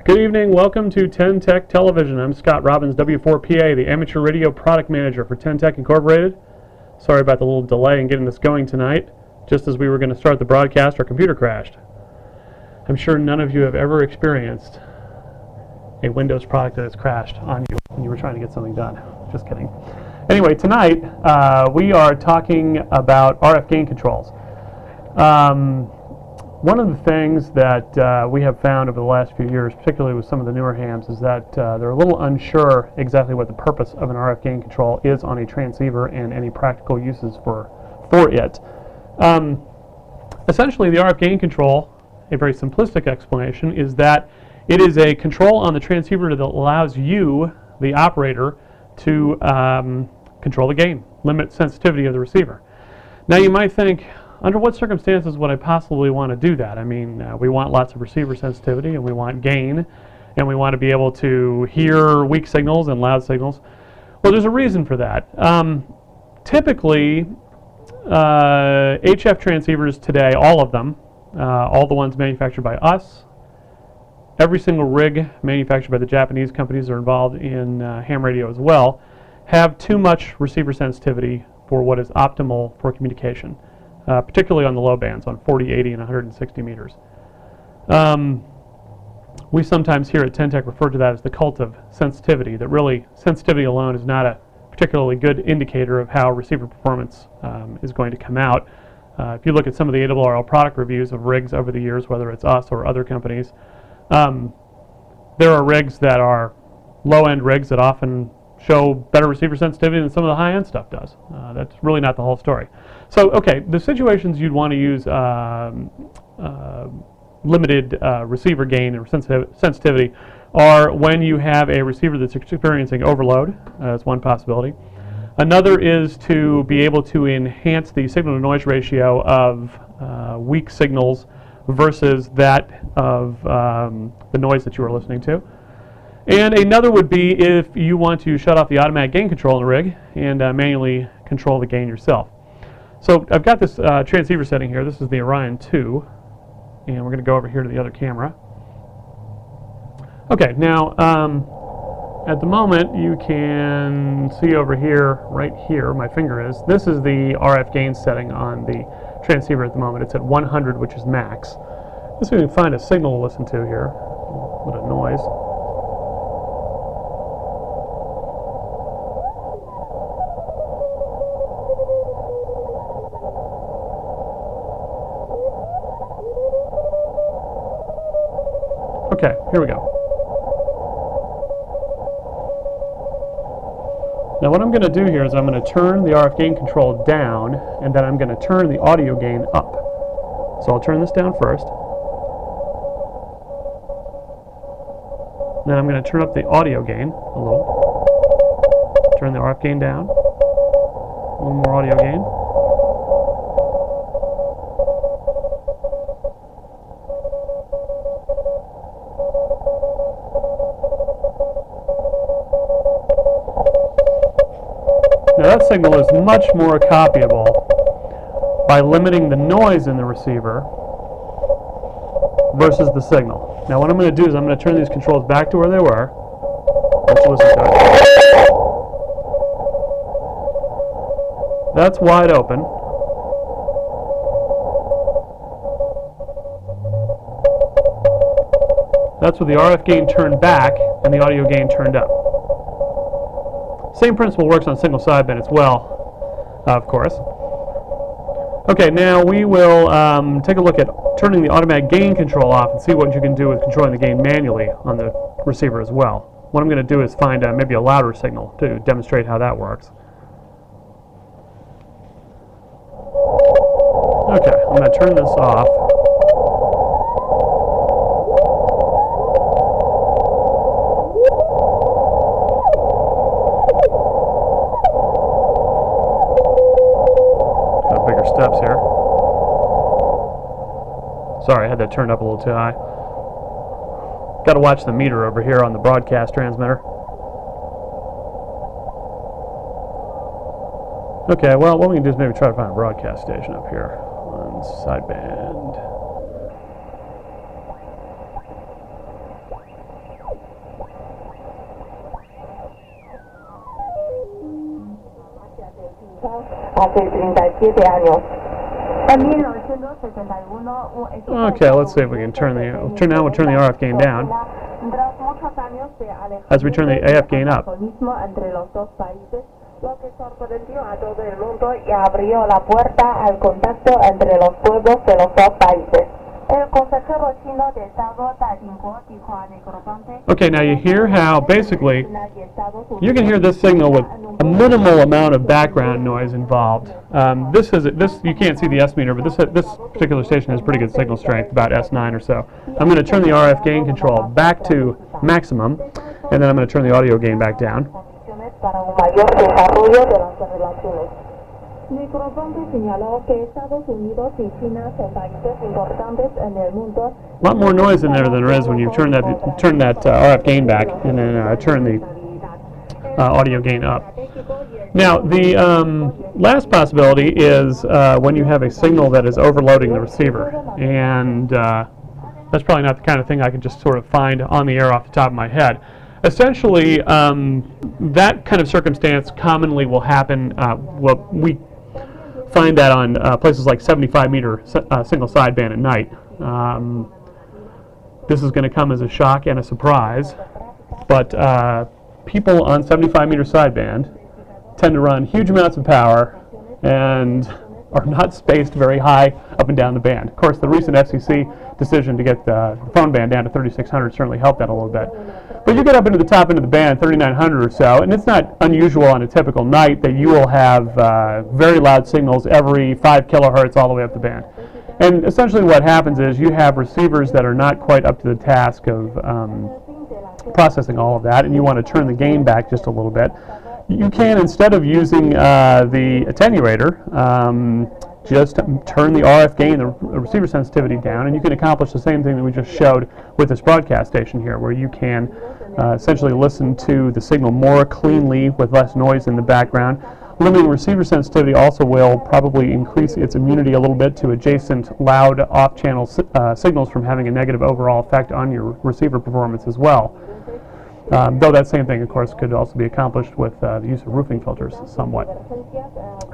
Good evening. Welcome to ten-tec Television. I'm Scott Robbins, W4PA, the Amateur Radio Product Manager for ten-tec Incorporated. Sorry about the little delay in getting this going tonight. Just as we were going to start the broadcast, our computer crashed. I'm sure none of you have ever experienced a Windows product that has crashed on you when you were trying to get something done. Just kidding. Anyway, tonight we are talking about RF gain controls. One of the things that we have found over the last few years, particularly with some of the newer hams, is that they're a little unsure exactly what the purpose of an RF gain control is on a transceiver and any practical uses for it. Essentially, the RF gain control, a very simplistic explanation, is that it is a control on the transceiver that allows you, the operator, to control the gain, limit sensitivity of the receiver. Now you might think, under what circumstances would I possibly want to do that? I mean, we want lots of receiver sensitivity, and we want gain, and we want to be able to hear weak signals and loud signals. Well, there's a reason for that. Typically, HF transceivers today, all of them, all the ones manufactured by us, every single rig manufactured by the Japanese companies that are involved in ham radio as well, have too much receiver sensitivity for what is optimal for communication. Particularly on the low bands, on 40, 80, and 160 meters. We sometimes here at ten-tec refer to that as the cult of sensitivity, that really sensitivity alone is not a particularly good indicator of how receiver performance is going to come out. If you look at some of the ARRL product reviews of rigs over the years, whether it's us or other companies, there are rigs that are low-end rigs that often show better receiver sensitivity than some of the high-end stuff does. That's really not the whole story. So, okay, the situations you'd want to use limited receiver gain or sensitivity are when you have a receiver that's experiencing overload. That's one possibility. Another is to be able to enhance the signal-to-noise ratio of weak signals versus that of the noise that you are listening to. And another would be if you want to shut off the automatic gain control in the rig and manually control the gain yourself. So I've got this transceiver setting here. This is the Orion 2, and we're going to go over here to the other camera. Okay, now at the moment you can see over here, right here, my finger is, this is the RF gain setting on the transceiver at the moment. It's at 100, which is max. Let's see if we can find a signal to listen to here. What a noise. Okay, here we go. Now what I'm going to do here is I'm going to turn the RF gain control down, and then I'm going to turn the audio gain up. So I'll turn this down first. Then I'm going to turn up the audio gain a little. Turn the RF gain down. A little more audio gain. Now that signal is much more copyable by limiting the noise in the receiver versus the signal. Now what I'm going to do is I'm going to turn these controls back to where they were. Let's listen to it. That's wide open. That's with the RF gain turned back and the audio gain turned up. Same principle works on single sideband as well, of course. Okay, now we will take a look at turning the automatic gain control off and see what you can do with controlling the gain manually on the receiver as well. What I'm going to do is find maybe a louder signal to demonstrate how that works. Okay, I'm going to turn this off. Steps here. Sorry, I had that turned up a little too high. Got to watch the meter over here on the broadcast transmitter. Okay, well, what we can do is maybe try to find a broadcast station up here on sideband. hace 37 años. En 1971, Okay, let's see if we can turn the we'll turn the RF gain down as we turn the AF gain up. entre los dos países, lo que sorprendió a todo el mundo y abrió la puerta al contacto entre los pueblos de los dos países. El consejero chino de Estado dijo a Negroponte. Okay, now you hear how basically you can hear this signal with a minimal amount of background noise involved. This you can't see the S meter, but this particular station has pretty good signal strength, about S9 or so. I'm going to turn the RF gain control back to maximum, and then I'm going to turn the audio gain back down. Para un mayor desarrollo de las relaciones. Negroponte señaló que Estados Unidos y China son países importantes en el mundo. A lot more noise in there than there is when you turn that RF gain back and then turn the audio gain up. Now, the last possibility is when you have a signal that is overloading the receiver, and that's probably not the kind of thing I can just sort of find on the air off the top of my head. Essentially, that kind of circumstance commonly will happen. We find that on places like 75-meter single sideband at night. This is going to come as a shock and a surprise, but people on 75-meter sideband tend to run huge amounts of power and are not spaced very high up and down the band. Of course, the recent FCC decision to get the phone band down to 3600 certainly helped that a little bit. But you get up into the top end of the band, 3900 or so, and it's not unusual on a typical night that you will have very loud signals every 5 kilohertz all the way up the band. And essentially what happens is you have receivers that are not quite up to the task of processing all of that, and you want to turn the gain back just a little bit. You can, instead of using the attenuator, just turn the RF gain, the receiver sensitivity down, and you can accomplish the same thing that we just showed with this broadcast station here, where you can essentially listen to the signal more cleanly with less noise in the background. Limiting receiver sensitivity also will probably increase its immunity a little bit to adjacent loud off-channel signals from having a negative overall effect on your receiver performance as well. Though that same thing, of course, could also be accomplished with the use of roofing filters somewhat.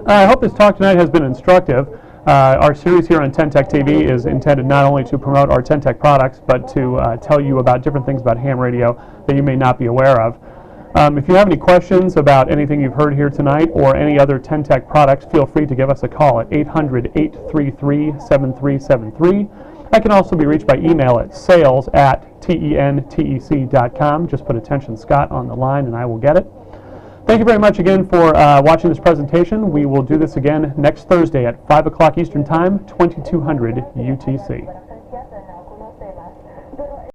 I hope this talk tonight has been instructive. Our series here on ten-tec TV is intended not only to promote our ten-tec products, but to tell you about different things about ham radio that you may not be aware of. If you have any questions about anything you've heard here tonight or any other ten-tec products, feel free to give us a call at 800-833-7373. I can also be reached by email at sales@tentec.com. Just put attention Scott on the line and I will get it. Thank you very much again for watching this presentation. We will do this again next Thursday at 5 o'clock Eastern Time, 2200 UTC.